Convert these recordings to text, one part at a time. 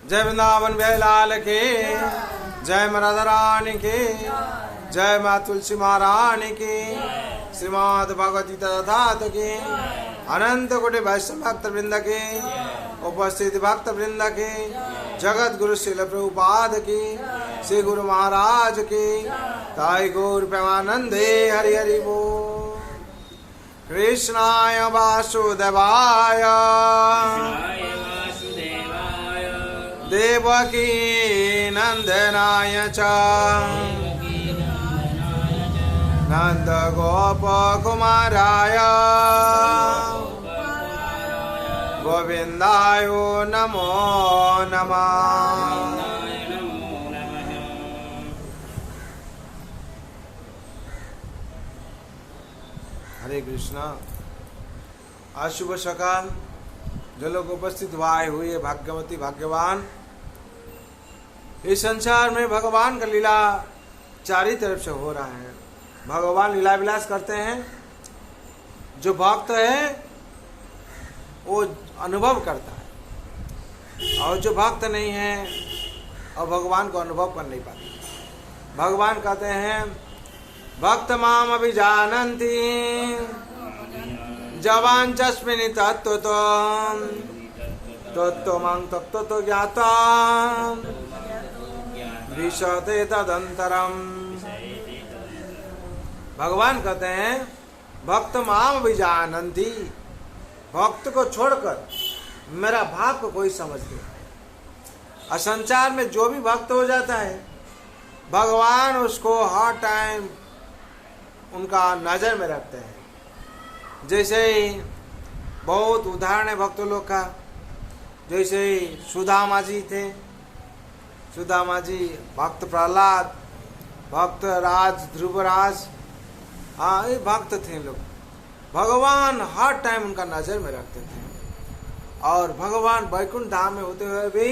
जय वृंदावन बिहारी की, जय राधा रानी की, जय माँ तुलसी महारानी की, श्रीमद् भगवती तथात की, अनंत कोटि वैष्णव भक्त वृंद की, उपस्थित भक्त वृंद की, जगत गुरु श्रील प्रभुपाद की, श्री गुरु महाराज की, ताई गौर प्रेमानंदे हरि हरि बोल। कृष्णाय वासुदेवाय देवकी नंदनाय च नंद गोप कुमाराय गोविंदाय नमो नमः। हरे कृष्णा। आज शुभ सकाल जो लोग उपस्थित हुए भाग्यवती भाग्यवान। इस संसार में भगवान का लीला चारी तरफ से हो रहा है। भगवान लीला विलास करते हैं। जो भक्त है वो अनुभव करता है, और जो भक्त नहीं है और भगवान को अनुभव कर नहीं पाता। भगवान कहते हैं भक्त माम अभिजानन्ति जवान चस्मिनि तत्व तत्व मां तत्व तो ज्ञाता विशते तदंतरम। भगवान कहते हैं भक्त माम अभिजानन्ति, भक्त को छोड़कर मेरा भाव को कोई समझ नहीं। और संसार में जो भी भक्त हो जाता है भगवान उसको हर टाइम उनका नजर में रखते हैं। जैसे ही बहुत उदाहरण है भक्त लोग का। जैसे ही सुदामा जी थे, सुदामा जी, भक्त प्रहलाद, भक्त राज ध्रुवराज, हाँ ये भक्त थे लोग। भगवान हर टाइम उनका नजर में रखते थे। और भगवान वैकुंठ धाम में होते हुए भी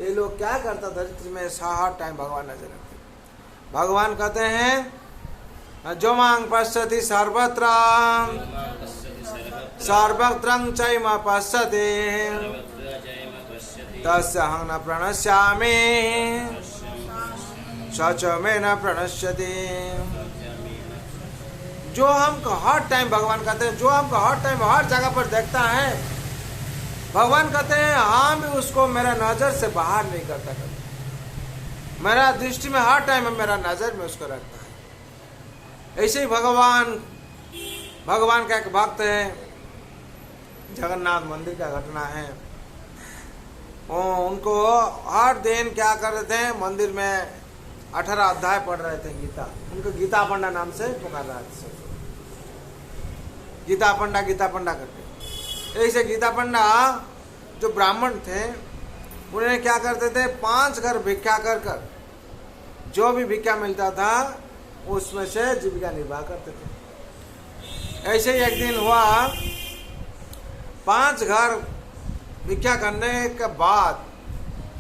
ये लोग क्या करता, धरती में हर टाइम भगवान नजर रखते। भगवान कहते हैं जो मांग पश्यति सर्वत्र सर्वत्रं चैम पश्यति तस्य अहं न प्रणश्यामि सच में न प्रणश्यति। जो हमको हर टाइम, भगवान कहते हैं जो हमको हर टाइम हर जगह पर देखता है, भगवान कहते हैं हम भी उसको मेरा नजर से बाहर नहीं करता कभी। मेरा दृष्टि में हर टाइम मेरा नजर में उसको रखता है। ऐसे ही भगवान का एक भक्त है, जगन्नाथ मंदिर का घटना है। उनको हर दिन क्या कर रहे थे, मंदिर में 18 अध्याय पढ़ रहे थे गीता। उनको गीता पंडा नाम से पुकार रहा था। गीता पंडा करके। ऐसे गीता पंडा जो ब्राह्मण थे उन्हें क्या करते थे, 5 घर भिक्षा कर जो भी भिक्षा मिलता था उसमें से जीविका निर्वाह करते थे। ऐसे ही एक दिन हुआ, 5 घर भिक्षा करने के बाद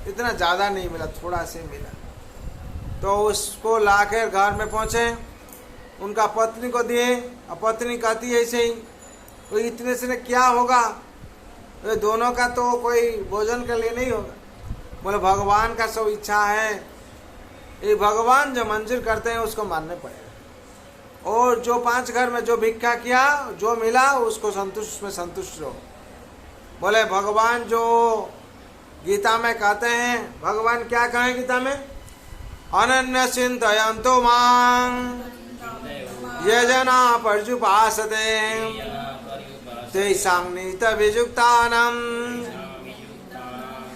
इतना ज्यादा नहीं मिला, थोड़ा से मिला। तो उसको लाकर घर में पहुंचे, उनका पत्नी को दिए। और पत्नी कहती है ऐसे ही, तो इतने से क्या होगा, तो दोनों का तो कोई भोजन के लिए नहीं होगा। बोले भगवान का सब इच्छा है, ये भगवान जो मंजूर करते हैं उसको मानने पड़ेगा। और जो 5 घर में जो भिक्षा किया, जो मिला उसको संतुष्ट रहो। बोले भगवान जो गीता में कहते हैं, भगवान क्या कहें गीता में, अनन्य चिंतयन्तो मां ये जना पर्युपासते तेषां नित्यवियुक्तानां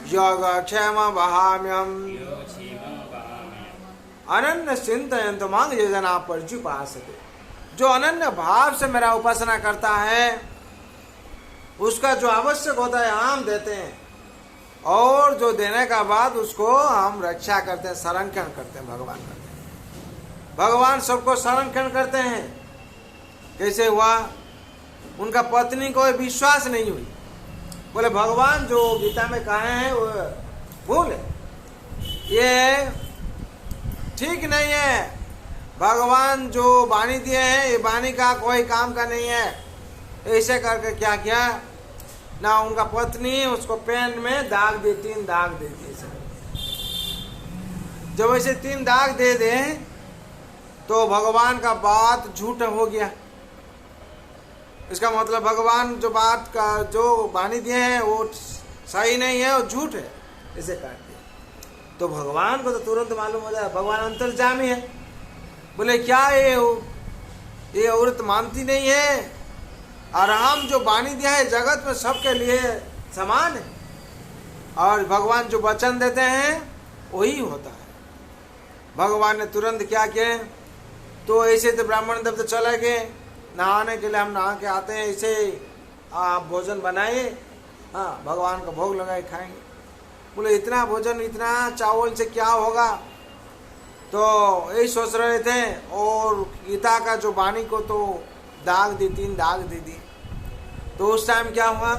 योगक्षेम वहाम्यहम्। अनन्य चिंतयन्तो मां ये जना पर्युपासते, जो अनन्य भाव से मेरा उपासना करता है उसका जो आवश्यक होता है हम देते हैं, और जो देने का बाद उसको हम रक्षा करते हैं, संरक्षण करते हैं। भगवान करते हैं, भगवान सबको संरक्षण करते हैं। कैसे हुआ, उनका पत्नी को विश्वास नहीं हुई। बोले भगवान जो गीता में कहे हैं वो भूल है, ये ठीक नहीं है। भगवान जो वाणी दिए हैं ये वाणी का कोई काम का नहीं है। ऐसे करके क्या किया, ना उनका पत्नी उसको पैंट में दाग दे, 3 दाग दे दिए। जब ऐसे 3 दाग दे दे तो भगवान का बात झूठ हो गया। इसका मतलब भगवान जो बात का जो वाणी दिए हैं वो सही नहीं है और झूठ है, इसे काट दिया। तो भगवान को तो तुरंत मालूम हो जाए, भगवान अंतर्यामी है। बोले क्या ये औरत मानती नहीं है, और हम जो वाणी दिया है जगत में सबके लिए समान है, और भगवान जो वचन देते हैं वही होता है। भगवान ने तुरंत क्या किया, तो ऐसे तो ब्राह्मण देव तो चले गए नहाने के लिए, हम नहा के आते हैं, ऐसे आप भोजन बनाइए, हाँ भगवान का भोग लगाए खाएंगे। बोले इतना भोजन इतना चावल से क्या होगा, तो यही सोच रहे थे। और गीता का जो वाणी को तो दाग दी, 3 दाग दे दी। तो उस टाइम क्या हुआ,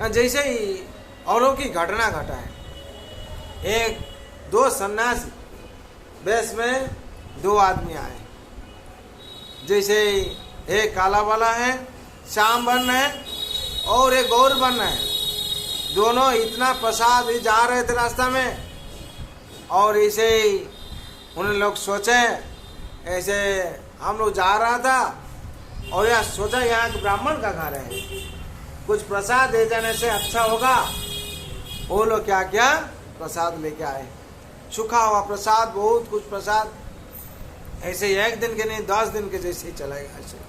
जैसे ही औरों की घटना घटा है, 2 सन्यासी वेश में 2 आदमी आए। जैसे एक काला वाला है, श्याम वर्ण है, और एक गौर वर्ण है। दोनों इतना प्रसाद ही जा रहे थे रास्ता में, और ऐसे ही उन लोग सोचे, ऐसे हम लोग जा रहा था और यह सोचा यहाँ के ब्राह्मण का घर है, कुछ प्रसाद दे जाने से अच्छा होगा। वो लोग क्या क्या प्रसाद लेके आए, सूखा हुआ प्रसाद, बहुत कुछ प्रसाद। ऐसे 1 दिन के नहीं 10 दिन के जैसे ही चलाएगा। ऐसे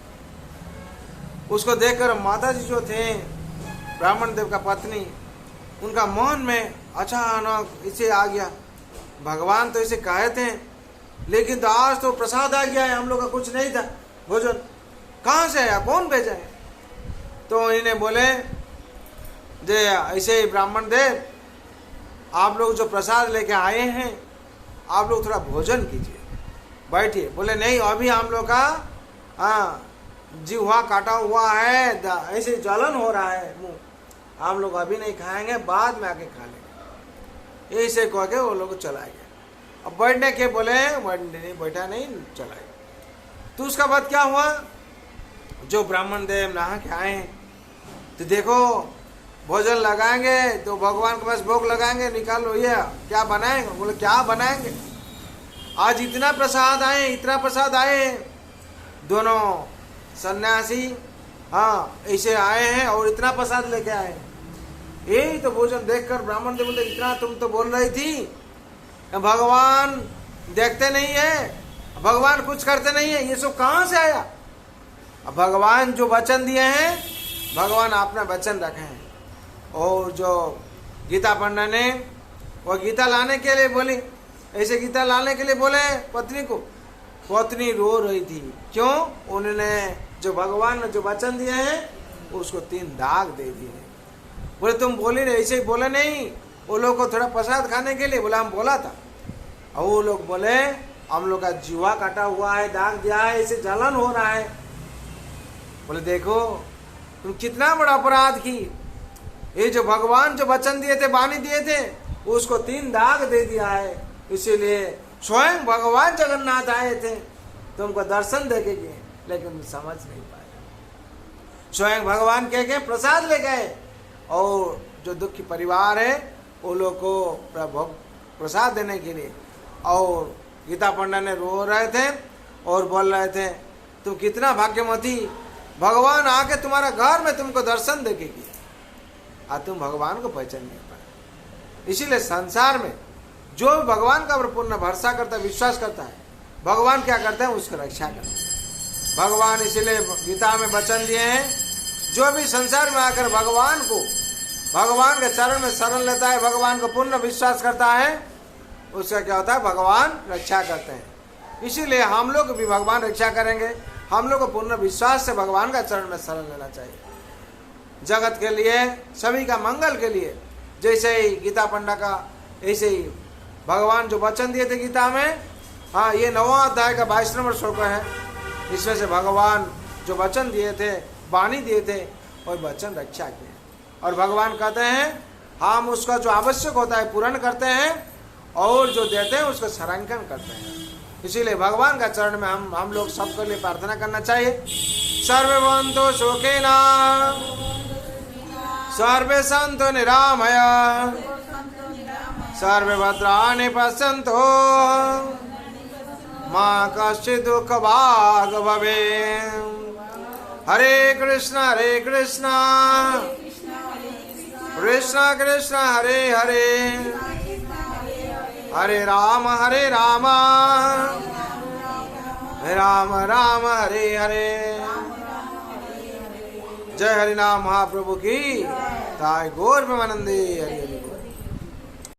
उसको देखकर माता जी जो थे ब्राह्मण देव का पत्नी, उनका मन में अचानक इसे आ गया, भगवान तो इसे कहे थे, लेकिन तो आज तो प्रसाद आ गया है, हम लोग का कुछ नहीं था भोजन, कहाँ से आया, कौन भेजा है। तो इन्हें बोले जे ऐसे ही ब्राह्मण देव, आप लोग जो प्रसाद लेके आए हैं, आप लोग थोड़ा भोजन कीजिए, बैठिए। बोले नहीं, अभी हम लोग का जीवा काटा हुआ है, ऐसे जलन हो रहा है मुंह, हम लोग अभी नहीं खाएंगे, बाद में आके खा लेंगे। ऐसे कह के वो लोग चला गया। अब बैठने के बोले, बैठा नहीं, चला गया। तो उसका बाद क्या हुआ, जो ब्राह्मण देव नहा के आए हैं, तो देखो भोजन लगाएंगे तो भगवान के पास भोग लगाएंगे, निकालो ये क्या बनाएंगे। बोले क्या बनाएंगे, आज इतना प्रसाद आए, इतना प्रसाद आए। दोनों सन्यासी हाँ ऐसे आए हैं और इतना प्रसाद लेके आए। यही तो भोजन देखकर ब्राह्मण देव बोले, इतना तुम तो बोल रही थी, भगवान देखते नहीं है, भगवान कुछ करते नहीं है, ये सब कहाँ से आया। अब भगवान जो वचन दिए हैं, भगवान अपना वचन रखे हैं। और जो गीता पंडा ने वो गीता लाने के लिए बोली, ऐसे गीता लाने के लिए बोले पत्नी को, पत्नी रो रही थी। क्यों, उन्होंने जो भगवान ने जो वचन दिए हैं उसको 3 दाग दे दिए। बोले तुम बोली नहीं, ऐसे ही बोले नहीं, वो लोग को थोड़ा प्रसाद खाने के लिए बोला, हम बोला था। और वो लोग बोले हम लोग का जीवा काटा हुआ है, दाग दिया है, ऐसे जलन हो रहा है। बोले देखो तुम कितना बड़ा अपराध की, ये जो भगवान जो वचन दिए थे, वाणी दिए थे, उसको 3 दाग दे दिया है। इसीलिए स्वयं भगवान जगन्नाथ आए थे तुमको दर्शन देके गए, लेकिन समझ नहीं पाए। स्वयं भगवान कह के प्रसाद ले गए, और जो दुखी परिवार है वो लोग को प्रसाद देने के लिए। और गीता पंडा ने रो रहे थे और बोल रहे थे, तुम कितना भाग्यवती, भगवान आके तुम्हारा घर में तुमको दर्शन देके गया, और तुम भगवान को पहचान नहीं पाए। इसीलिए संसार में जो भी भगवान का पूर्ण भरोसा करता है, विश्वास करता है, भगवान क्या करते हैं, उसकी रक्षा करते हैं। भगवान इसीलिए गीता में वचन दिए हैं, जो भी संसार में आकर भगवान को, भगवान के चरण में शरण लेता है, भगवान को पूर्ण विश्वास करता है, उसका क्या होता है, भगवान रक्षा करते हैं। इसीलिए हम लोग भी भगवान रक्षा करेंगे। हम लोग को पूर्ण विश्वास से भगवान का चरण में शरण लेना चाहिए, जगत के लिए, सभी का मंगल के लिए। जैसे ही गीता पंडा का, ऐसे ही भगवान जो वचन दिए थे गीता में, हाँ ये 9वां अध्याय का 22 नंबर श्लोक है। इसमें से भगवान जो वचन दिए थे, वाणी दिए थे, और वचन रक्षा किए। और भगवान कहते हैं हम उसका जो आवश्यक होता है पूर्ण करते हैं, और जो देते हैं उसको संरक्षण करते हैं। इसीलिए भगवान का चरण में हम लोग सबके लिए प्रार्थना करना चाहिए। सर्वभवन्तु सुखिनः सर्वे सन्तु निरामय सर्वे भद्राणि पश्यन्तु मा कश्चित् दुःखभाग् भवेत्। हरे कृष्ण कृष्ण कृष्ण हरे हरे हरे राम राम राम हरे हरे। जय हरिनाम महाप्रभु की। ताय गौर प्रेमानंदे हरि हरि।